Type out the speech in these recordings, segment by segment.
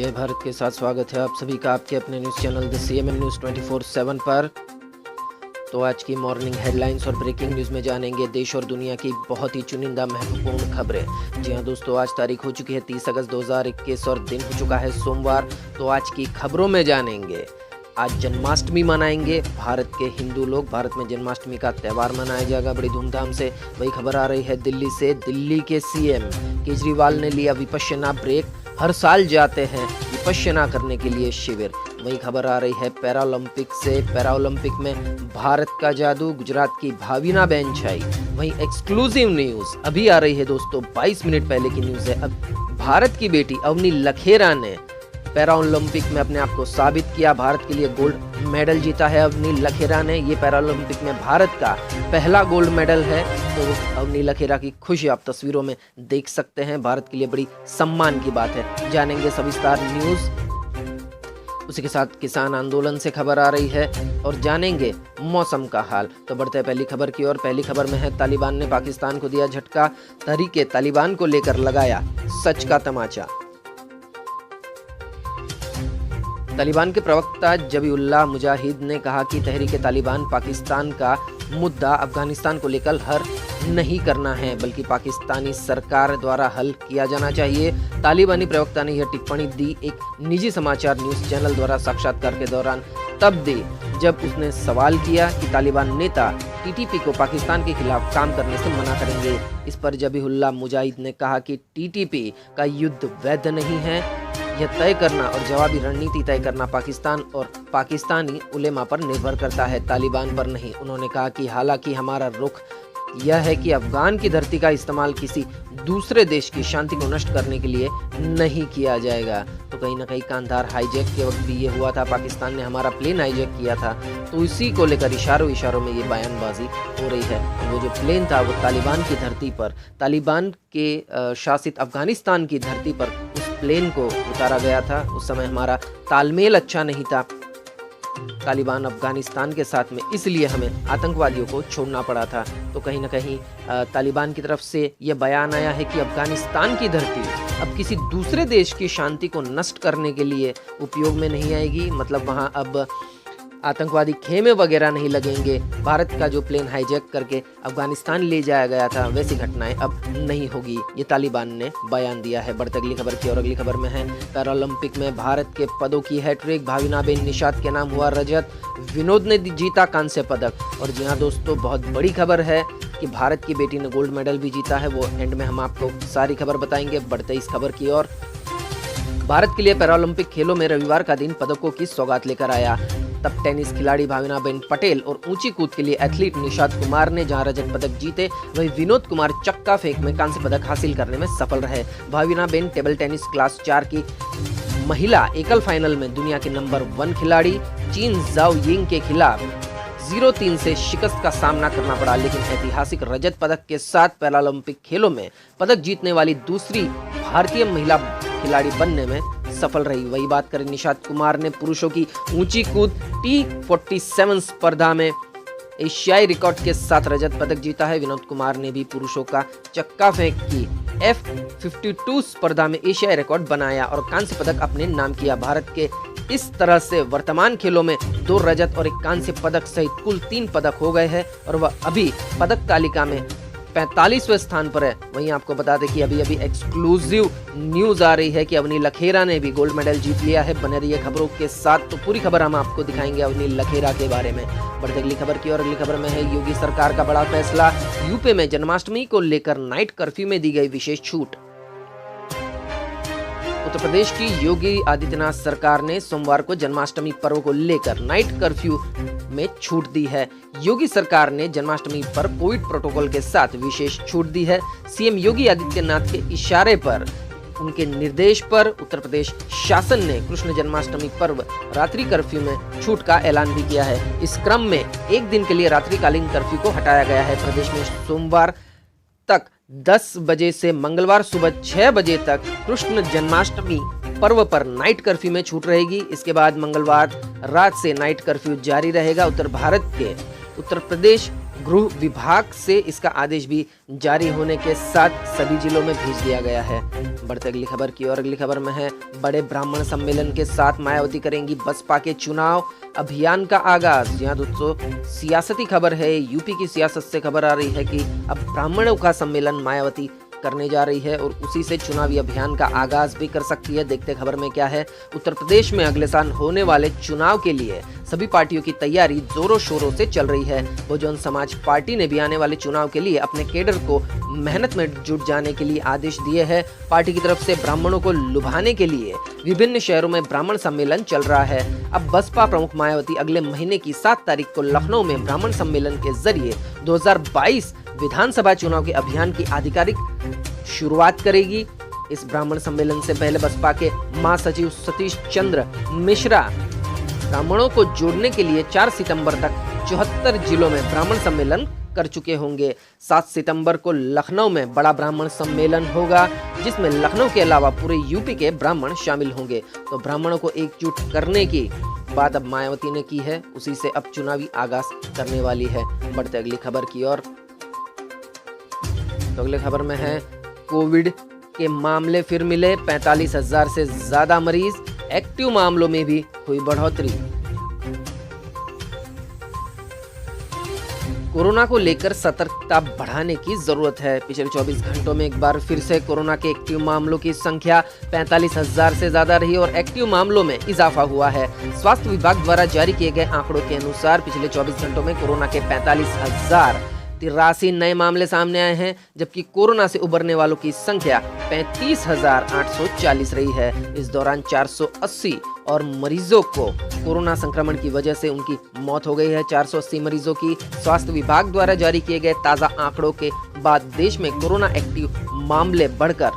जय भारत के साथ स्वागत है आप सभी का आपके अपने news channel the CMN news 24/7 पर। तो आज की मॉर्निंग हेडलाइंस और ब्रेकिंग न्यूज़ में जानेंगे देश और दुनिया की बहुत ही चुनिंदा महत्वपूर्ण खबरें। जी हां दोस्तों, आज तारीख हो चुकी है 30 अगस्त 2021 और दिन हो चुका है सोमवार। तो आज की खबरों में जानेंगे, आज जन्माष्टमी मनाएंगे भारत के हिंदू लोग। भारत में जन्माष्टमी का त्यौहार मनाया जाएगा बड़ी धूमधाम से। वही खबर आ रही है दिल्ली से। दिल्ली के सीएम केजरीवाल ने लिया विपश्यना ब्रेक। हर साल जाते हैं विपश्यना करने के लिए शिविर। वही खबर आ रही है पैरालंपिक से। पैरालंपिक में भारत का जादू, गुजरात की भाविना बहन छाई। वही एक्सक्लूसिव न्यूज अभी आ रही है दोस्तों, 22 मिनट पहले की न्यूज है। अब भारत की बेटी अवनी लखेरा ने पैरालंपिक में अपने आप को साबित किया। भारत के लिए गोल्ड मेडल जीता है अवनी लखेरा ने। ये पैरालंपिक में भारत का पहला गोल्ड मेडल है। तो अवनी लखेरा की खुशी आप तस्वीरों में देख सकते हैं। भारत के लिए बड़ी सम्मान की बात है। जानेंगे सविस्तार न्यूज। उसी के साथ किसान आंदोलन से खबर आ रही है और जानेंगे मौसम का हाल। तो बढ़ते हैं पहली खबर की ओर। पहली खबर में है तालिबान ने पाकिस्तान को दिया झटका। तहरीके तालिबान को लेकर लगाया सच का तमाचा। तालिबान के प्रवक्ता जबीउल्लाह मुजाहिद ने कहा कि तहरीके तालिबान पाकिस्तान का मुद्दा अफगानिस्तान को लेकर हल नहीं करना है, बल्कि पाकिस्तानी सरकार द्वारा हल किया जाना चाहिए। तालिबानी प्रवक्ता ने यह टिप्पणी दी एक निजी समाचार न्यूज चैनल द्वारा साक्षात्कार के दौरान तब दी जब उसने सवाल किया कि तालिबान नेता टीटीपी को पाकिस्तान के खिलाफ काम करने से मना करेंगे। इस पर जबीउल्लाह मुजाहिद ने कहा कि टीटीपी का युद्ध वैध नहीं है। यह तय करना और जवाबी रणनीति तय करना पाकिस्तान और पाकिस्तानी उलेमा पर निर्भर करता है, तालिबान पर नहीं। उन्होंने कहा कि हालांकि हमारा रुख यह है कि अफगान की धरती का इस्तेमाल किसी दूसरे देश की शांति को नष्ट करने के लिए नहीं किया जाएगा। तो कहीं ना कहीं कांधार हाईजैक के वक्त भी ये हुआ था, पाकिस्तान ने हमारा प्लेन हाईजैक किया था। तो इसी को लेकर इशारों में ये बयानबाजी हो रही है। वो जो प्लेन था वो तालिबान की धरती पर, तालिबान के शासित अफगानिस्तान की धरती पर उस प्लेन को उतारा गया था। उस समय हमारा तालमेल अच्छा नहीं था तालिबान अफगानिस्तान के साथ में, इसलिए हमें आतंकवादियों को छोड़ना पड़ा था। तो कहीं ना कहीं तालिबान की तरफ से यह बयान आया है कि अफगानिस्तान की धरती अब किसी दूसरे देश की शांति को नष्ट करने के लिए उपयोग में नहीं आएगी। मतलब वहां अब आतंकवादी खेमे वगैरह नहीं लगेंगे। भारत का जो प्लेन हाईजैक करके अफगानिस्तान ले जाया गया था, वैसी घटनाएं अब नहीं होगी, ये तालिबान ने बयान दिया है। बढ़ते अगली खबर की और अगली खबर में है पैरालंपिक में भारत के पदों की हैट्रिक। भाविना बेन निषाद के नाम हुआ रजत, विनोद ने जीता कांस्य पदक। और जी हाँ दोस्तों, बहुत बड़ी खबर है कि भारत की बेटी ने गोल्ड मेडल भी जीता है। वो एंड में हम आपको सारी खबर बताएंगे। बढ़ते इस खबर की ओर। भारत के लिए पैरालंपिक खेलों में रविवार का दिन पदकों की सौगात लेकर आया। तब टेनिस खिलाड़ी भाविना बेन पटेल और ऊंची कूद के लिए एथलीट निषाद कुमार ने जहां रजत पदक जीते, वहीं विनोद कुमार चक्का फेंक में कांस्य पदक हासिल करने में सफल रहे। Bhavina Ben table tennis class 4 की महिला एकल फाइनल में दुनिया के नंबर 1 खिलाड़ी चीन जाओ यिंग के खिलाफ 0-3 से शिकस्त का सामना करना पड़ा, लेकिन ऐतिहासिक रजत पदक के साथ पैरालंपिक खेलों में पदक जीतने वाली दूसरी भारतीय महिला खिलाड़ी बनने में सफल रही। वही बात करें निषाद कुमार ने पुरुषों की ऊंची कूद T47 स्पर्धा में एशियाई रिकॉर्ड के साथ रजत पदक जीता है। विनोद कुमार ने भी पुरुषों का चक्का फेंक की F52 स्पर्धा में एशियाई रिकॉर्ड बनाया और कांस्य पदक अपने नाम किया। भारत के इस तरह से वर्तमान खेलों में 2 रजत और 1 कांस्य पदक सहित कुल 3 पदक हो गए हैं और वह अभी पदक तालिका में 45वें स्थान पर है। वहीं आपको बता दें कि अभी एक्सक्लूसिव न्यूज आ रही है कि अवनी लखेरा ने भी गोल्ड मेडल जीत लिया है। बने रहिए खबरों के साथ, तो पूरी खबर हम आपको दिखाएंगे अवनी लखेरा के बारे में। बढ़ते अगली खबर की और अगली खबर में है योगी सरकार का बड़ा फैसला। यूपी में जन्माष्टमी को लेकर नाइट कर्फ्यू में दी गई विशेष छूट। उत्तर प्रदेश की योगी आदित्यनाथ सरकार ने सोमवार को जन्माष्टमी पर्व को लेकर नाइट कर्फ्यू में छूट दी है। योगी सरकार ने जन्माष्टमी पर कोविड प्रोटोकॉल के साथ विशेष छूट दी है। सीएम योगी आदित्यनाथ के इशारे पर, उनके निर्देश पर उत्तर प्रदेश शासन ने कृष्ण जन्माष्टमी पर्व रात्रि कर्फ्यू में छूट का ऐलान भी किया है। इस क्रम में एक दिन के लिए रात्रिकालीन कर्फ्यू को हटाया गया है। प्रदेश में सोमवार तक 10 बजे से मंगलवार सुबह 6 बजे तक कृष्ण जन्माष्टमी पर्व पर नाइट कर्फ्यू में छूट रहेगी। इसके बाद मंगलवार रात से नाइट कर्फ्यू जारी रहेगा। उत्तर प्रदेश गृह विभाग से इसका आदेश भी जारी होने के साथ सभी जिलों में भेज दिया गया है। बढ़ते अगली खबर की ओर। अगली खबर में है बड़े ब्राह्मण सम्मेलन के साथ मायावती करेंगी बसपा के चुनाव अभियान का आगाज। यहाँ दोस्तों सियासती खबर है, यूपी की सियासत से खबर आ रही है कि अब ब्राह्मणों का सम्मेलन मायावती करने जा रही है और उसी से चुनावी अभियान का आगाज भी कर सकती है। देखते खबर में क्या है। उत्तर प्रदेश में अगले साल होने वाले चुनाव के लिए सभी पार्टियों की तैयारी जोरों शोरों से चल रही है। बहुजन समाज पार्टी ने भी आने वाले चुनाव के लिए अपने कैडर को मेहनत में जुट जाने के लिए आदेश दिए हैं। पार्टी की तरफ से ब्राह्मणों को लुभाने के लिए विभिन्न शहरों में ब्राह्मण सम्मेलन चल रहा है। अब बसपा प्रमुख मायावती अगले महीने की 7 तारीख को लखनऊ में ब्राह्मण सम्मेलन के जरिए 2022 विधानसभा चुनाव के अभियान की आधिकारिक शुरुआत करेगी। इस ब्राह्मण सम्मेलन से पहले बसपा के महासचिव सतीश चंद्र मिश्रा ब्राह्मणों को जोड़ने के लिए 4 सितंबर तक 74 जिलों में ब्राह्मण सम्मेलन कर चुके होंगे। 7 सितंबर को लखनऊ में बड़ा ब्राह्मण सम्मेलन होगा, जिसमें लखनऊ के अलावा पूरे यूपी के ब्राह्मण शामिल होंगे। तो ब्राह्मणों को एकजुट करने की बात अब मायावती ने की है, उसी से अब चुनावी आगाज करने वाली है। बढ़ते अगली खबर की ओर। तो अगली खबर में है कोविड के मामले फिर मिले 45,000 से ज्यादा मरीज, एक्टिव मामलों में भी हुई बढ़ोतरी। कोरोना को लेकर सतर्कता बढ़ाने की जरूरत है। पिछले 24 घंटों में एक बार फिर से कोरोना के एक्टिव मामलों की संख्या 45,000 से ज्यादा रही और एक्टिव मामलों में इजाफा हुआ है। स्वास्थ्य विभाग द्वारा जारी किए गए आंकड़ों के अनुसार पिछले 24 घंटों में कोरोना के 45,083 नए मामले सामने आए हैं, जबकि कोरोना से उबरने वालों की संख्या 35,840 रही है। इस दौरान 480 और मरीजों को कोरोना संक्रमण की वजह से उनकी मौत हो गई है। 480 मरीजों की स्वास्थ्य विभाग द्वारा जारी किए गए ताज़ा आंकड़ों के बाद देश में कोरोना एक्टिव मामले बढ़कर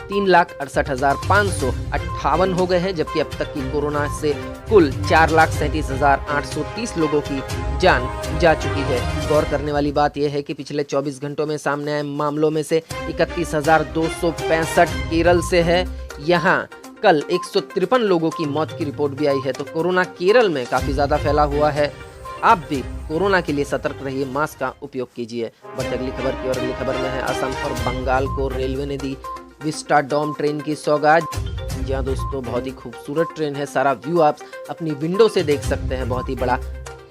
3,68,558 हो गए हैं, जबकि अब तक की कोरोना से कुल 4,37,830 लोगों की जान जा चुकी है। गौर करने वाली बात यह है कि पिछले 24 घंटों में सामने आए मामलों में से 31,265 केरल से है। यहाँ कल 153 लोगों की मौत की रिपोर्ट भी आई है। तो कोरोना केरल में काफी ज्यादा फैला हुआ है। आप भी कोरोना के लिए सतर्क रहिए, मास्क का उपयोग कीजिए। बढ़ते अगली खबर की और। अगली खबर में है असम और बंगाल को रेलवे ने दी विस्टाडोम ट्रेन की सौगात। जी हाँ दोस्तों, बहुत ही खूबसूरत ट्रेन है। सारा व्यू आप अपनी विंडो से देख सकते हैं। बहुत ही बड़ा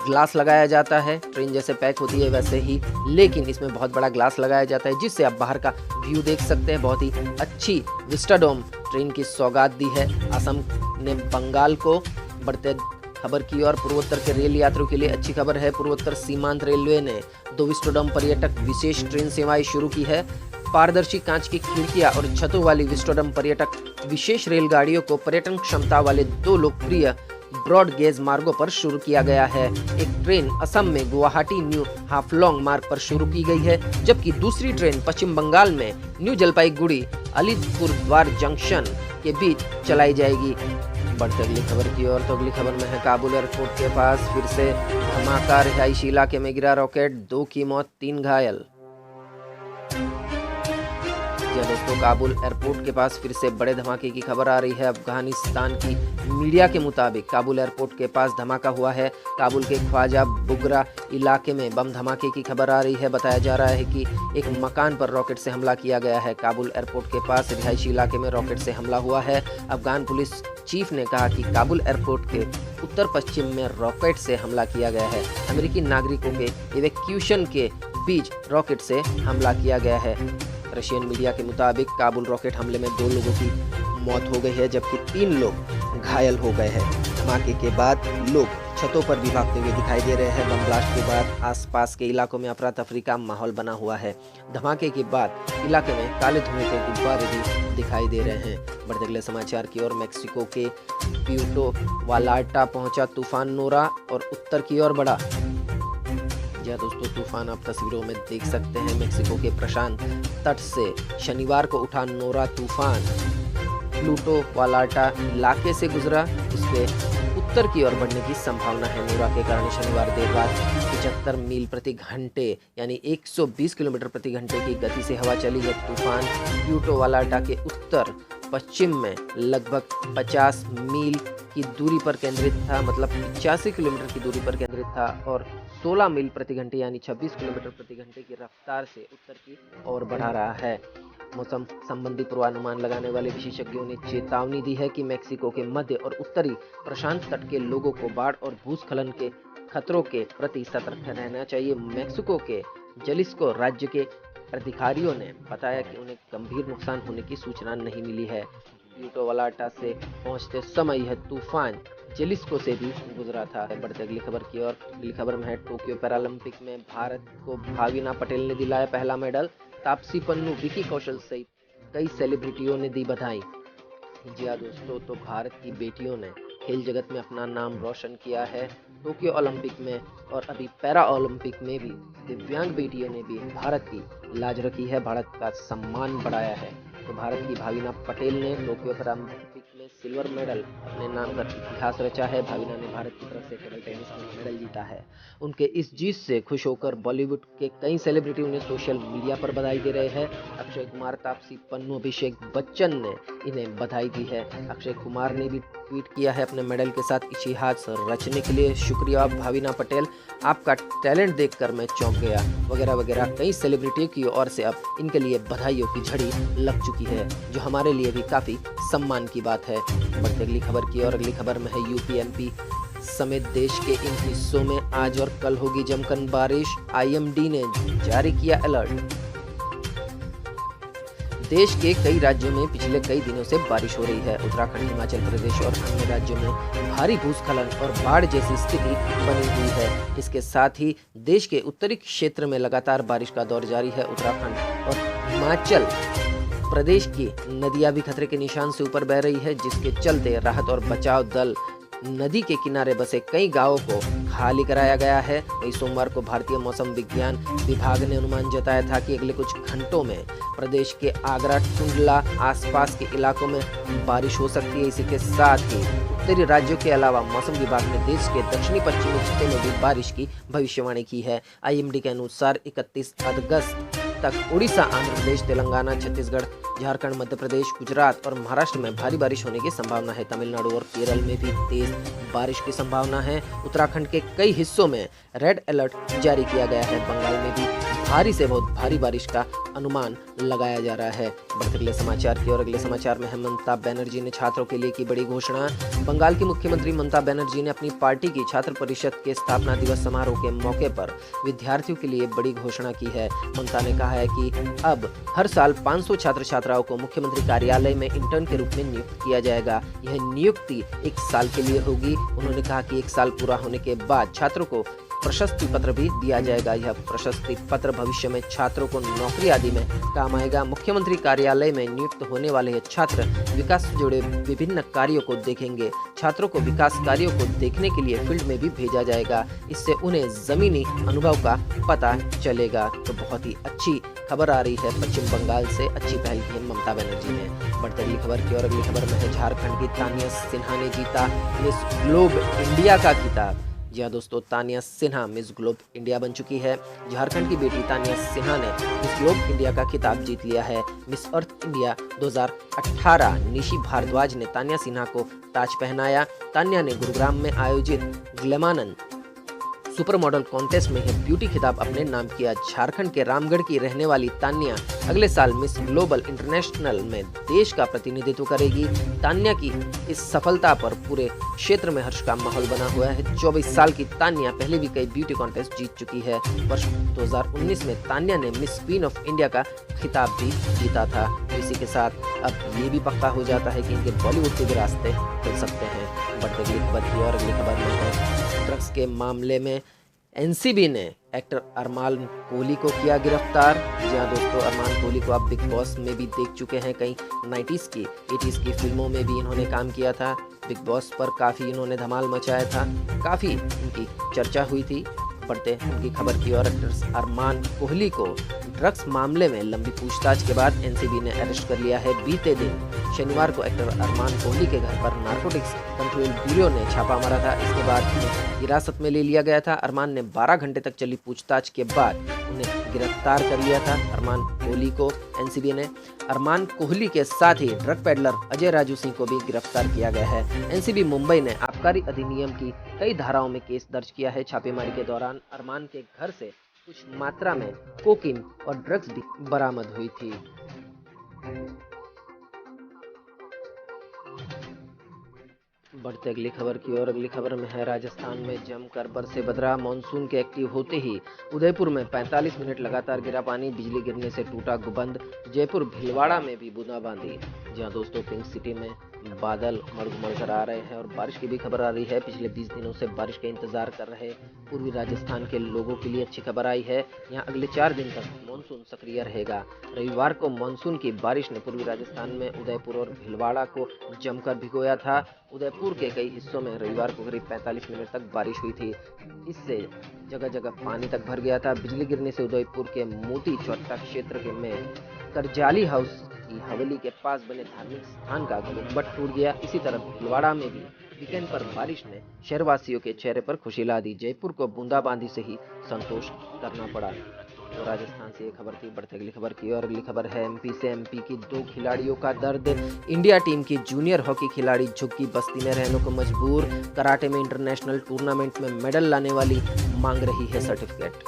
ग्लास लगाया जाता है, ट्रेन जैसे पैक होती है वैसे ही, लेकिन इसमें बहुत बड़ा ग्लास लगाया जाता है जिससे आप बाहर का व्यू देख सकते हैं। बहुत ही अच्छी विस्टाडोम ट्रेन की सौगात दी है असम ने बंगाल को। बढ़ते खबर की और। पूर्वोत्तर के रेल यात्रियों के लिए अच्छी खबर है। पूर्वोत्तर सीमांत रेलवे ने 2 विस्टाडोम पर्यटक विशेष ट्रेन सेवाएं शुरू की है। पारदर्शी कांच की खिड़कियां और छतों वाली विस्टाडोम पर्यटक विशेष रेलगाड़ियों को पर्यटन क्षमता वाले 2 लोकप्रिय ब्रॉड गेज मार्गों पर शुरू किया गया है। एक ट्रेन असम में गुवाहाटी न्यू हाफलोंग मार्ग पर शुरू की गई है, जबकि दूसरी ट्रेन पश्चिम बंगाल में न्यू जलपाईगुड़ी अलीपुरद्वार जंक्शन के बीच चलाई जाएगी। बढ़ते अगली खबर की ओर। तो अगली खबर में है काबुल एयरपोर्ट के पास फिर से धमाका, रिहायशी इलाके में गिरा रॉकेट, 2 की मौत 3 घायल। दोस्तों, काबुल एयरपोर्ट के पास फिर से बड़े धमाके की खबर आ रही है। अफगानिस्तान की मीडिया के मुताबिक काबुल एयरपोर्ट के पास धमाका हुआ है। काबुल के ख्वाजा बुगरा इलाके में बम धमाके की खबर आ रही है। बताया जा रहा है कि एक मकान पर रॉकेट से हमला किया गया है। काबुल एयरपोर्ट के पास रिहायशी इलाके में रॉकेट से हमला हुआ है। अफगान पुलिस चीफ ने कहा कि काबुल एयरपोर्ट के उत्तर पश्चिम में रॉकेट से हमला किया गया है। अमेरिकी नागरिकों के इवैक्यूएशन के बीच रॉकेट से हमला किया गया है। रशियन मीडिया के मुताबिक काबुल रॉकेट हमले में 2 लोगों की मौत हो गई है, जबकि 3 लोग घायल हो गए हैं। धमाके के बाद लोग छतों पर भी भागते हुए दिखाई दे रहे हैं। बम ब्लास्ट के बाद आसपास के इलाकों में अफरा तफरी का माहौल बना हुआ है। धमाके के बाद इलाके में काले धुएं के गुब्बारे भी दिखाई दे रहे हैं। बढ़ते अगले समाचार की ओर। मैक्सिको के प्यूर्टो वालार्टा पहुंचा तूफान नोरा और उत्तर की ओर बढ़ा। दोस्तों, तूफान आप तस्वीरों में देख सकते हैं। मैक्सिको के प्रशांत तट से शनिवार को उठा नोरा तूफान प्लूटो वालार्टा इलाके से गुजरा। इसके उत्तर की ओर बढ़ने की संभावना है। नोरा के कारण शनिवार देर रात 75 मील प्रति घंटे यानी 120 किलोमीटर प्रति घंटे की गति से हवा चली। जब तूफान प्लूटो वालार्टा के उत्तर पश्चिम में लगभग 50 मील की दूरी पर केंद्रित था, मतलब 85 किलोमीटर की दूरी पर केंद्रित था और 16 मील प्रति घंटे यानी 26 किलोमीटर प्रति घंटे की रफ्तार से उत्तर की ओर बढ़ा रहा है। मौसम संबंधी पूर्वानुमान लगाने वाले विशेषज्ञों ने चेतावनी दी है कि मैक्सिको के मध्य और उत्तरी प्रशांत तट के लोगों को बाढ़ और भूस्खलन के खतरों के प्रति सतर्क रहना चाहिए। मैक्सिको के जलिस्को राज्य के अधिकारियों ने बताया कि उन्हें गंभीर नुकसान होने की सूचना नहीं मिली है। प्यूर्टो वालाटा से पहुंचते समय यह तूफान जेलिस्को से भी गुजरा था। बढ़ते अगली खबर की ओर। अगली खबर में है टोक्यो पैरालंपिक में भारत को भाविना पटेल ने दिलाया पहला मेडल। तापसी पन्नू, विकी कौशल सहित कई सेलिब्रिटियों ने दी बधाई। जी हाँ दोस्तों, तो भारत की बेटियों ने खेल जगत में अपना नाम रोशन किया है। टोक्यो ओलंपिक में और अभी पैरा ओलंपिक में भी दिव्यांग बेटियों ने भी भारत की लाज रखी है, भारत का सम्मान बढ़ाया है। तो भारत की भाविना पटेल ने टोक्यो पैरालंपिक में सिल्वर मेडल अपने नाम कर इतिहास रचा है। भाविना ने भारत की तरफ से टेबल टेनिस में मेडल जीता है। उनके इस जीत से खुश होकर बॉलीवुड के कई सेलिब्रिटी उन्हें सोशल मीडिया पर बधाई दे रहे हैं। अक्षय कुमार, तापसी पन्नू, अभिषेक बच्चन ने इन्हें बधाई दी है। अक्षय कुमार ने भी ट्वीट किया है अपने मेडल के साथ इतिहास रचने के लिए शुक्रिया भाविना पटेल, आपका टैलेंट देखकर मैं चौंक गया, वगैरह वगैरह। कई सेलिब्रिटियों की ओर से अब इनके लिए बधाइयों की झड़ी लग चुकी है, जो हमारे लिए भी काफी सम्मान की बात है। बढ़ते अगली खबर की और। अगली खबर में है यूपी एमपी समेत देश के इन हिस्सों में आज और कल होगी जमकर बारिश। आईएमडी ने जारी किया अलर्ट। देश के कई राज्यों में पिछले कई दिनों से बारिश हो रही है। उत्तराखंड, हिमाचल प्रदेश और अन्य राज्यों में भारी भूस्खलन और बाढ़ जैसी स्थिति बनी हुई है। इसके साथ ही देश के उत्तरी क्षेत्र में लगातार बारिश का दौर जारी है। उत्तराखंड और हिमाचल प्रदेश की नदियां भी खतरे के निशान से ऊपर बह रही है, जिसके चलते राहत और बचाव दल नदी के किनारे बसे कई गांवों को खाली कराया गया है। वही सोमवार को भारतीय मौसम विज्ञान विभाग ने अनुमान जताया था कि अगले कुछ घंटों में प्रदेश के आगरा, टुंडला आसपास के इलाकों में बारिश हो सकती है। इसी के साथ ही उत्तरी राज्यों के अलावा मौसम विभाग ने देश के दक्षिणी पश्चिमी हिस्से में भी बारिश की भविष्यवाणी की है। आईएमडी के अनुसार 31 अगस्त तक उड़ीसा, आंध्र प्रदेश, तेलंगाना, छत्तीसगढ़, झारखंड, मध्य प्रदेश, गुजरात और महाराष्ट्र में भारी बारिश होने की संभावना है। तमिलनाडु और केरल में भी तेज बारिश की संभावना है। उत्तराखंड के कई हिस्सों में रेड अलर्ट जारी किया गया है। बंगाल में भी भारी से बहुत भारी बारिश का अनुमान लगाया जा रहा है। बढ़ते अगले समाचार की और। अगले समाचार में है ममता बनर्जी ने छात्रों के लिए की बड़ी घोषणा। बंगाल की मुख्यमंत्री ममता बनर्जी ने अपनी पार्टी की छात्र परिषद के स्थापना दिवस समारोह के मौके पर विद्यार्थियों के लिए बड़ी घोषणा की है। ममता ने कहा है कि अब हर साल 500 छात्र छात्राओं को मुख्यमंत्री कार्यालय में इंटर्न के रूप में नियुक्त किया जाएगा। यह नियुक्ति 1 साल के लिए होगी। उन्होंने कहा कि 1 साल पूरा होने के बाद छात्रों को प्रशस्ति पत्र भी दिया जाएगा। यह प्रशस्ति पत्र भविष्य में छात्रों को नौकरी आदि में काम आएगा। मुख्यमंत्री कार्यालय में नियुक्त होने वाले ये छात्र विकास से जुड़े विभिन्न कार्यों को देखेंगे। छात्रों को विकास कार्यों को देखने के लिए फील्ड में भी भेजा जाएगा। इससे उन्हें जमीनी अनुभव का पता चलेगा। तो बहुत ही अच्छी खबर आ रही है पश्चिम बंगाल से, अच्छी पहल की है ममता बनर्जी ने। बढ़ते अगली खबर की और। अगली खबर में है झारखंड की तानिया सिन्हा ने जीता मिस ग्लोब इंडिया का खिताब। जी हाँ दोस्तों, Tania Sinha miss globe India बन चुकी है। झारखंड की बेटी तानिया सिन्हा ने मिस ग्लोब इंडिया का खिताब जीत लिया है। Miss Earth India 2018 Nishi Bhardwaj ने तानिया सिन्हा को ताज पहनाया। तानिया ने गुरुग्राम में आयोजित ग्लैमानन सुपर मॉडल कॉन्टेस्ट में यह ब्यूटी खिताब अपने नाम किया। झारखंड के रामगढ़ की रहने वाली तान्या अगले साल मिस ग्लोबल इंटरनेशनल में देश का प्रतिनिधित्व करेगी। तान्या की इस सफलता पर पूरे क्षेत्र में हर्ष का माहौल बना हुआ है। 24 साल की तान्या पहले भी कई ब्यूटी कॉन्टेस्ट जीत चुकी है। वर्ष 2019 में तान्या ने मिस क्वीन ऑफ इंडिया का खिताब भी जीता था। इसी के साथ अब ये भी पक्का हो जाता है कि इनके बॉलीवुड के भी रास्ते खुल सकते हैं। बढ़ते अगली खबर की और। अगली खबर में है ड्रग्स के मामले में एनसीबी ने एक्टर अरमान कोहली को किया गिरफ्तार। जी हाँ दोस्तों, अरमान कोहली को आप बिग बॉस में भी देख चुके हैं। कई 90s की 80s की फिल्मों में भी इन्होंने काम किया था। बिग बॉस पर काफ़ी इन्होंने धमाल मचाया था, काफ़ी इनकी चर्चा हुई थी। बढ़ते उनकी खबर की और। एक्टर अरमान कोहली को ड्रग्स मामले में लंबी पूछताछ के बाद एनसीबी ने अरेस्ट कर लिया है। बीते दिन शनिवार को एक्टर अरमान कोहली के घर पर नारकोटिक्स कंट्रोल ब्यूरो ने छापा मारा था। इसके बाद उन्हें हिरासत में ले लिया गया था। अरमान ने 12 घंटे तक चली पूछताछ के बाद उन्हें गिरफ्तार कर लिया था। अरमान कोहली को एनसीबी ने अरमान कोहली के साथ ही ड्रग पेडलर अजय राजू सिंह को भी गिरफ्तार किया गया है। एनसीबी मुंबई ने आबकारी अधिनियम की कई धाराओं में केस दर्ज किया है। छापेमारी के दौरान अरमान के घर से कुछ मात्रा में कोकीन और ड्रग्स भी बरामद हुई थी। बढ़ते अगली खबर की ओर। अगली खबर में है, राजस्थान में जमकर बरसे बदरा। मानसून के एक्टिव होते ही उदयपुर में 45 मिनट लगातार गिरा पानी, बिजली गिरने से टूटा गुंबद। जयपुर भीलवाड़ा में भी बूंदाबांदी। जहां दोस्तों पिंक सिटी में बादल मड़गमड़ कर आ रहे हैं और बारिश की भी खबर आ रही है। पिछले 20 दिनों से बारिश का इंतजार कर रहे पूर्वी राजस्थान के लोगों के लिए अच्छी खबर आई है। यहाँ अगले 4 दिन तक मानसून सक्रिय रहेगा। रविवार को मानसून की बारिश ने पूर्वी राजस्थान में उदयपुर और भीलवाड़ा को जमकर भिगोया था। उदयपुर के कई हिस्सों में रविवार को करीब 45 मिनट तक बारिश हुई थी। इससे जगह जगह पानी तक भर गया था। बिजली गिरने से उदयपुर के मोती चौट्टा क्षेत्र में करजाली हाउस की हवेली के पास बने धार्मिक स्थान का गुंबद टूट गया। इसी तरह भीलवाड़ा में भी वीकेंड पर बारिश ने शहरवासियों के चेहरे पर खुशी ला दी। जयपुर को बूंदाबांदी से ही संतोष करना पड़ा। तो राजस्थान से ये खबर थी। बढ़ते अगली खबर की और। अगली खबर है, एमपी से एमपी की 2 खिलाड़ियों का दर्द। इंडिया टीम की जूनियर हॉकी खिलाड़ी झुग्गी बस्ती में रहने को मजबूर। कराटे में इंटरनेशनल टूर्नामेंट में मेडल लाने वाली मांग रही है सर्टिफिकेट।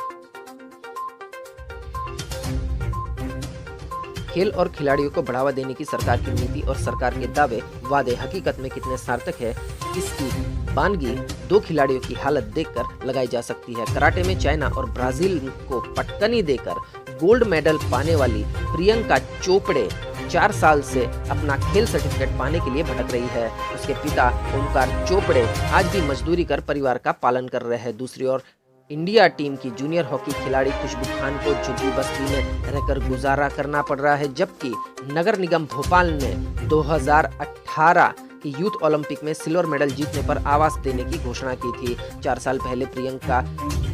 खेल और खिलाड़ियों को बढ़ावा देने की सरकार की नीति और सरकार के दावे वादे हकीकत में कितने सार्थक है, इसकी बानगी 2 खिलाड़ियों की हालत देखकर लगाई जा सकती है। कराटे में चाइना और ब्राजील को पटकनी देकर गोल्ड मेडल पाने वाली प्रियंका चोपड़े 4 साल से अपना खेल सर्टिफिकेट पाने के लिए भटक रही है। उसके पिता ओमकार चोपड़े आज भी मजदूरी कर परिवार का पालन कर रहे हैं। दूसरी ओर इंडिया टीम की जूनियर हॉकी खिलाड़ी खुशबू खान को झुग्गी बस्ती में रहकर गुजारा करना पड़ रहा है, जबकि नगर निगम भोपाल ने 2018 की यूथ ओलंपिक में सिल्वर मेडल जीतने पर आवास देने की घोषणा की थी। 4 साल पहले प्रियंका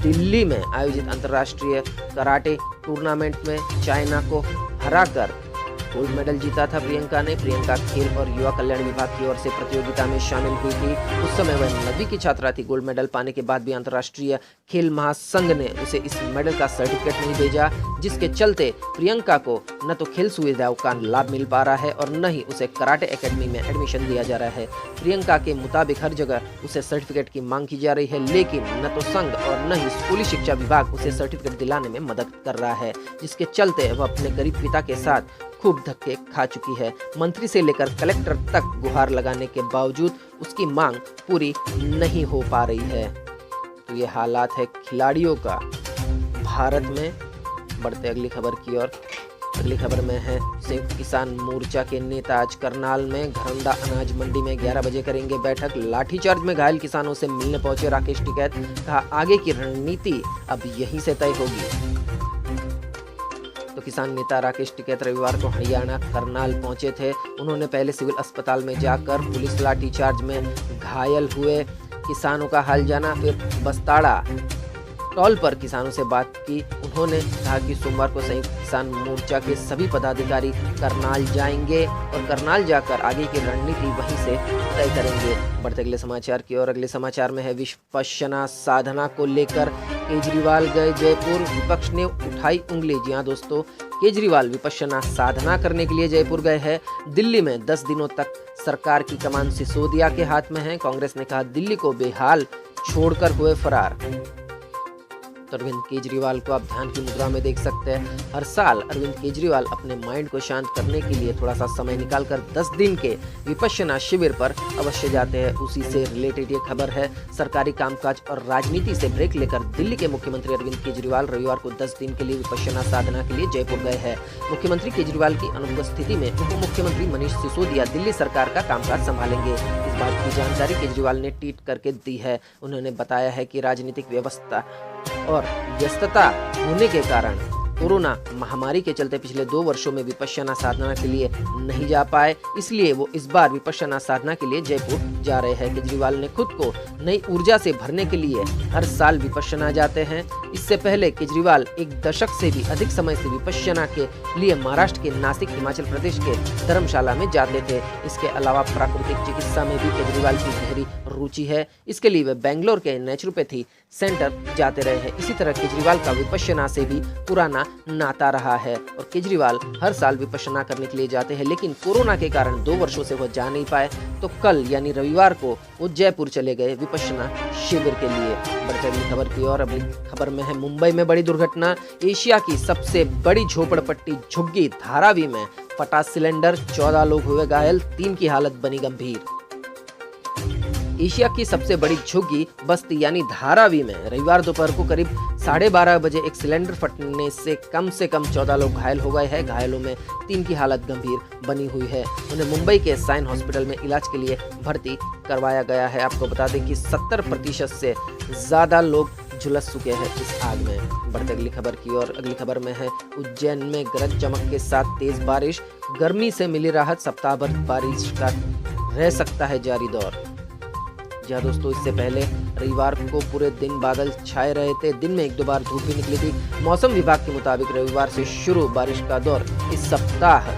दिल्ली में आयोजित अंतर्राष्ट्रीय कराटे टूर्नामेंट में चाइना को हराकर गोल्ड मेडल जीता था। प्रियंका खेल और युवा कल्याण विभाग की ओर से प्रतियोगिता में शामिल हुई थी। उस समय वह 9वीं की छात्रा थी। गोल्ड मेडल पाने के बाद भी अंतर्राष्ट्रीय खेल महासंघ ने उसे इस मेडल का सर्टिफिकेट नहीं भेजा, जिसके चलते प्रियंका को न तो खेल सुविधाओं का लाभ मिल पा रहा है और न ही उसे कराटे एकेडमी में एडमिशन दिया जा रहा है। प्रियंका के मुताबिक हर जगह उसे सर्टिफिकेट की मांग की जा रही है, लेकिन न तो संघ और न ही स्कूली शिक्षा विभाग उसे सर्टिफिकेट दिलाने में मदद कर रहा है, जिसके चलते वह अपने गरीब पिता के साथ खूब धक्के खा चुकी है। मंत्री से लेकर कलेक्टर तक गुहार लगाने के बावजूद उसकी मांग पूरी नहीं हो पा रही है। तो ये हालात है खिलाड़ियों का भारत में। बढ़ते अगली खबर की ओर। अगली खबर में है, संयुक्त किसान मोर्चा के नेता आज करनाल में घरौंडा अनाज मंडी में 11 बजे करेंगे बैठक। लाठीचार्ज में घायल किसानों से मिलने पहुंचे राकेश टिकैत। कहा, आगे की रणनीति अब यहीं से तय होगी। तो किसान नेता राकेश टिकैत रविवार को हरियाणा करनाल पहुंचे थे। उन्होंने पहले सिविल अस्पताल में जाकर पुलिस लाठीचार्ज में घायल हुए किसानों का हाल जाना, फिर बस्ताड़ा टॉल पर किसानों से बात की। उन्होंने कहा कि सोमवार को संयुक्त किसान मोर्चा के सभी पदाधिकारी करनाल जाएंगे और करनाल जाकर आगे की रणनीति वहीं से तय करेंगे। बढ़ते अगले समाचार की ओर। अगले समाचार में है, विपश्यना साधना को लेकर केजरीवाल गए जयपुर, विपक्ष ने उठाई उंगली। जी हाँ दोस्तों, केजरीवाल विपश्यना साधना करने के लिए जयपुर गए हैं। दिल्ली में 10 दिनों तक सरकार की कमान सिसोदिया के हाथ में है। कांग्रेस ने कहा, दिल्ली को बेहाल छोड़कर हुए फरार। तो अरविंद केजरीवाल को आप ध्यान की मुद्रा में देख सकते हैं। हर साल अरविंद केजरीवाल अपने माइंड को शांत करने के लिए थोड़ा सा समय निकालकर 10 दिन के विपश्यना शिविर पर अवश्य जाते हैं। उसी से रिलेटेड ये खबर है। सरकारी कामकाज और राजनीति से ब्रेक लेकर दिल्ली के मुख्यमंत्री अरविंद केजरीवाल रविवार को 10 दिन के लिए विपश्यना साधना के लिए जयपुर गए हैं। मुख्यमंत्री केजरीवाल की अनुपस्थिति में उप मुख्यमंत्री मनीष सिसोदिया दिल्ली सरकार का कामकाज संभालेंगे। इस बात की जानकारी केजरीवाल ने ट्वीट करके दी है। उन्होंने बताया है कि राजनीतिक व्यवस्था और व्यस्तता होने के कारण कोरोना महामारी के चलते पिछले 2 वर्षों में विपश्यना साधना के लिए नहीं जा पाए, इसलिए वो इस बार विपश्यना साधना के लिए जयपुर जा रहे हैं। केजरीवाल ने खुद को नई ऊर्जा से भरने के लिए हर साल विपश्यना जाते हैं। इससे पहले केजरीवाल 1 दशक से भी अधिक समय से विपश्यना के लिए महाराष्ट्र के नासिक, हिमाचल प्रदेश के धर्मशाला में जाते थे। इसके अलावा प्राकृतिक चिकित्सा में भी केजरीवाल की गहरी रुचि है। इसके लिए वे बेंगलोर के नेचुरोपैथी सेंटर जाते रहे हैं। इसी तरह केजरीवाल का विपश्यना से भी पुराना नाता रहा है और केजरीवाल हर साल विपश्यना करने के लिए जाते हैं, लेकिन कोरोना के कारण 2 वर्षों से वह जा नहीं पाए। तो कल यानी रविवार को वो जयपुर चले गए विपश्यना शिविर के लिए। बढ़ते अगली खबर की ओर। अगली खबर में है, मुंबई में बड़ी दुर्घटना। एशिया की सबसे बड़ी झोपड़पट्टी झुग्गी धारावी में फटा सिलेंडर, 14 लोग हुए घायल, 3 की हालत बनी गंभीर। एशिया की सबसे बड़ी झुग्गी बस्ती यानी धारावी में रविवार दोपहर को करीब 12:30 बजे एक सिलेंडर फटने से कम 14 लोग घायल हो गए हैं। घायलों में 3 की हालत गंभीर बनी हुई है। उन्हें मुंबई के साइन हॉस्पिटल में इलाज के लिए भर्ती करवाया गया है। आपको बता दें कि 70% से ज़्यादा लोग झुलस चुके हैं इस आग में। बढ़ते अगली खबर की ओर। अगली खबर में है उज्जैन में गरज चमक के साथ तेज बारिश, गर्मी से मिली राहत, सप्ताह भर बारिश का रह सकता है जारी दौर। जहाँ दोस्तों इससे पहले रविवार को पूरे दिन बादल छाए रहे थे, दिन में 1-2 बार धूप भी निकली थी। मौसम विभाग के मुताबिक रविवार से शुरू बारिश का दौर इस सप्ताह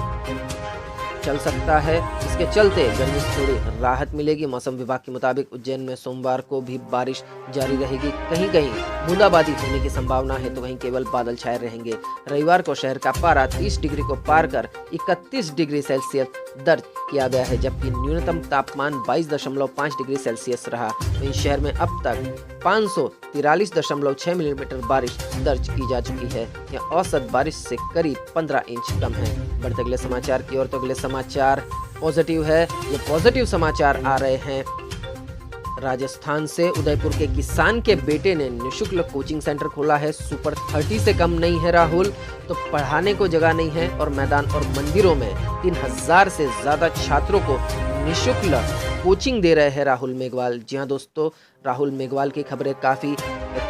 चल सकता है। इसके चलते गर्मी से थोड़ी राहत मिलेगी। मौसम विभाग के मुताबिक उज्जैन में सोमवार को भी बारिश जारी रहेगी। कहीं कहीं बूंदाबांदी होने की संभावना है तो कहीं केवल बादल छाए रहेंगे। रविवार को शहर का पारा 30 डिग्री को पार कर 31 डिग्री सेल्सियस दर्ज किया गया है, जबकि न्यूनतम तापमान 22.5 डिग्री सेल्सियस रहा। वहीं शहर में अब तक 543.6 मिलीमीटर बारिश दर्ज की जा चुकी है। यह औसत बारिश से करीब 15 इंच कम है। बढ़ते अगले समाचार की ओर। तो अगले समाचार पॉजिटिव है। ये पॉजिटिव समाचार आ रहे हैं राजस्थान से। उदयपुर के किसान के बेटे ने निःशुल्क कोचिंग सेंटर खोला है। सुपर 30 से कम नहीं है राहुल, तो पढ़ाने को जगह नहीं है और मैदान और मंदिरों में 3000 से ज़्यादा छात्रों को निःशुल्क कोचिंग दे रहे हैं राहुल मेघवाल। जी हाँ दोस्तों, राहुल मेघवाल की खबरें काफ़ी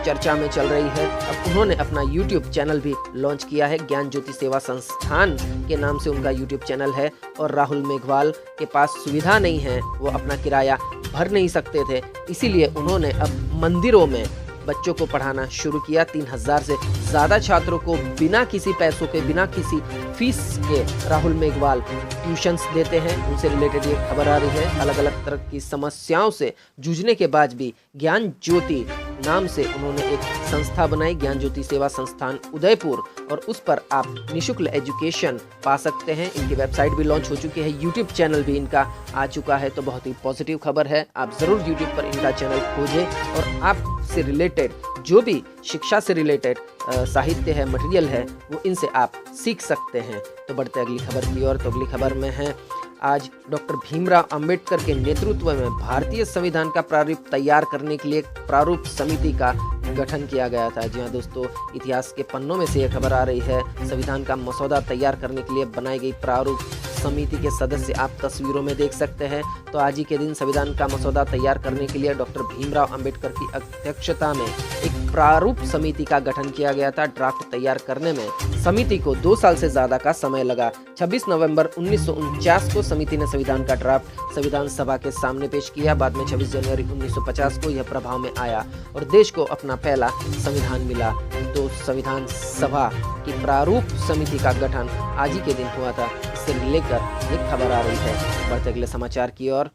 चर्चा में चल रही है। अब उन्होंने अपना YouTube चैनल भी लॉन्च किया है। ज्ञान ज्योति सेवा संस्थान के नाम से उनका YouTube चैनल है और राहुल मेघवाल के पास सुविधा नहीं है, वो अपना किराया भर नहीं सकते थे, इसीलिए उन्होंने अब मंदिरों में बच्चों को पढ़ाना शुरू किया। 3000 से ज़्यादा छात्रों को बिना किसी पैसों के, बिना किसी फीस के राहुल मेघवाल ट्यूशन्स देते हैं। उनसे रिलेटेड ये खबर आ रही है। अलग अलग तरह की समस्याओं से जूझने के बाद भी ज्ञान ज्योति नाम से उन्होंने एक संस्था बनाई, ज्ञान ज्योति सेवा संस्थान उदयपुर, और उस पर आप निःशुल्क एजुकेशन पा सकते हैं। इनकी वेबसाइट भी लॉन्च हो चुकी है, YouTube चैनल भी इनका आ चुका है, तो बहुत ही पॉजिटिव खबर है। आप ज़रूर YouTube पर इनका चैनल खोजें और आपसे रिलेटेड जो भी शिक्षा से रिलेटेड साहित्य है, मटेरियल है, वो इनसे आप सीख सकते हैं। तो बढ़ते अगली खबर की ओर। तो अगली खबर में है आज डॉक्टर भीमराव अंबेडकर के नेतृत्व में भारतीय संविधान का प्रारूप तैयार करने के लिए प्रारूप समिति का गठन किया गया था। जी हाँ दोस्तों, इतिहास के पन्नों में से यह खबर आ रही है। संविधान का मसौदा तैयार करने के लिए बनाई गई प्रारूप समिति के सदस्य आप तस्वीरों में देख सकते हैं। तो आज ही के दिन संविधान का मसौदा तैयार करने के लिए डॉक्टर भीमराव अंबेडकर की अध्यक्षता में एक प्रारूप समिति का गठन किया गया था। ड्राफ्ट तैयार करने में समिति को 2 साल से ज्यादा का समय लगा। 26 नवंबर 1949 को समिति ने संविधान का ड्राफ्ट संविधान सभा के सामने पेश किया। बाद में 26 जनवरी 1950 को यह प्रभाव में आया और देश को अपना पहला संविधान मिला। तो संविधान सभा की प्रारूप समिति का गठन आज ही के दिन हुआ था। इससे लेकर एक खबर आ रही है। बढ़ते अगले समाचार की ओर।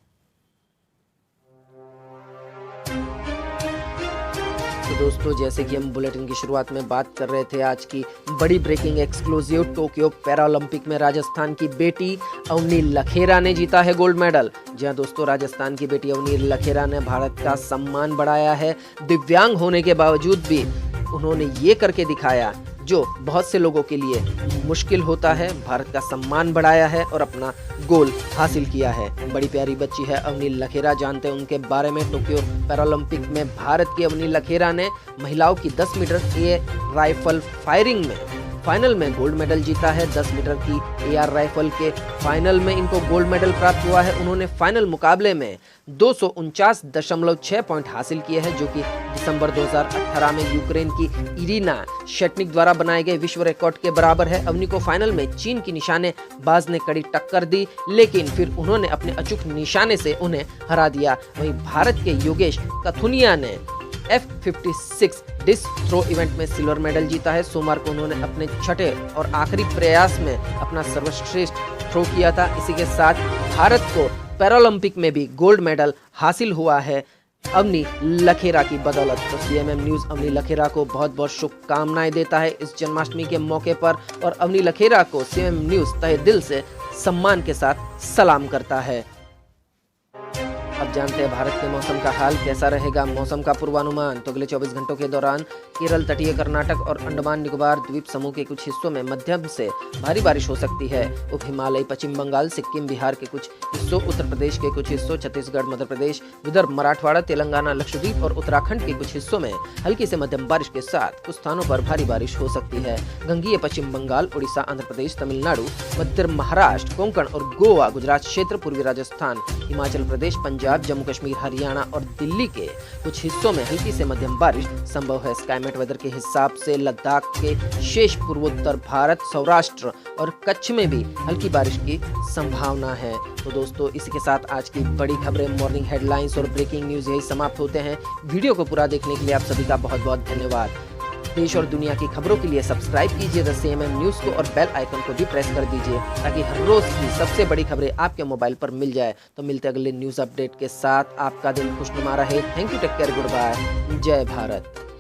तो दोस्तों, जैसे कि हम बुलेटिन की शुरुआत में बात कर रहे थे, आज की बड़ी ब्रेकिंग एक्सक्लूसिव, टोक्यो पैरालंपिक में राजस्थान की बेटी अवनी लखेरा ने जीता है गोल्ड मेडल। जी हाँ दोस्तों, राजस्थान की बेटी अवनी लखेरा ने भारत का सम्मान बढ़ाया है। दिव्यांग होने के बावजूद भी उन्होंने ये करके दिखाया जो बहुत से लोगों के लिए मुश्किल होता है। भारत का सम्मान बढ़ाया है और अपना गोल हासिल किया है। बड़ी प्यारी बच्ची है अवनी लखेरा। जानते हैं उनके बारे में। टोक्यो पैरालंपिक में भारत की अवनी लखेरा ने महिलाओं की 10 मीटर एयर राइफल फायरिंग में फाइनल में गोल्ड मेडल जीता है। 10 मीटर की एयर राइफल के फाइनल में इनको गोल्ड मेडल प्राप्त हुआ है। उन्होंने फाइनल मुकाबले में 249.6 पॉइंट हासिल किए हैं, जो कि दिसंबर 2018 में यूक्रेन की इरिना शेटनिक द्वारा बनाए गए विश्व रिकॉर्ड के बराबर है। अवनी को फाइनल में चीन की निशानेबाज ने कड़ी टक्कर दी, लेकिन फिर उन्होंने अपने अचूक निशाने से उन्हें हरा दिया। वहीं भारत के योगेश कथुनिया ने F56 डिस्क थ्रो इवेंट में सिल्वर मेडल जीता है। सोमवार को उन्होंने अपने छठे और आखिरी प्रयास में अपना सर्वश्रेष्ठ थ्रो किया था। इसी के साथ भारत को पैरालंपिक में भी गोल्ड मेडल हासिल हुआ है अवनी लखेरा की बदौलत। तो CMM न्यूज़ अवनी लखेरा को बहुत बहुत शुभकामनाएं देता है इस जन्माष्टमी के मौके पर, और अवनी लखेरा को CMM न्यूज़ तहे दिल से सम्मान के साथ सलाम करता है। अब जानते हैं भारत के मौसम का हाल कैसा रहेगा। मौसम का पूर्वानुमान। तो अगले 24 घंटों के दौरान केरल, तटीय कर्नाटक और अंडमान निकोबार द्वीप समूह के कुछ हिस्सों में मध्यम से भारी बारिश हो सकती है। उप हिमालय, पश्चिम बंगाल, सिक्किम, बिहार के कुछ हिस्सों, उत्तर प्रदेश के कुछ हिस्सों, छत्तीसगढ़, मध्य प्रदेश, विदर्भ, मराठवाड़ा, तेलंगाना, लक्षद्वीप और उत्तराखंड के कुछ हिस्सों में हल्की से मध्यम बारिश के साथ कुछ स्थानों पर भारी बारिश हो सकती है। गंगीय पश्चिम बंगाल, उड़ीसा, आंध्र प्रदेश, तमिलनाडु, मध्य महाराष्ट्र, कोंकण और गोवा, गुजरात क्षेत्र, पूर्वी राजस्थान, हिमाचल प्रदेश, पंजाब, जम्मू कश्मीर, हरियाणा और दिल्ली के कुछ हिस्सों में हल्की से मध्यम बारिश संभव है। स्काईमेट वेदर के हिसाब से लद्दाख के शेष पूर्वोत्तर भारत, सौराष्ट्र और कच्छ में भी हल्की बारिश की संभावना है। तो दोस्तों, इसी के साथ आज की बड़ी खबरें, मॉर्निंग हेडलाइंस और ब्रेकिंग न्यूज यही समाप्त होते हैं। वीडियो को पूरा देखने के लिए आप सभी का बहुत बहुत धन्यवाद। देश और दुनिया की खबरों के लिए सब्सक्राइब कीजिए द CMM न्यूज़ को और बेल आइकन को भी प्रेस कर दीजिए ताकि हर रोज की सबसे बड़ी खबरें आपके मोबाइल पर मिल जाए। तो मिलते अगले न्यूज़ अपडेट के साथ। आपका दिन खुशनुमा रहे। Thank you, take care, good bye, जय भारत।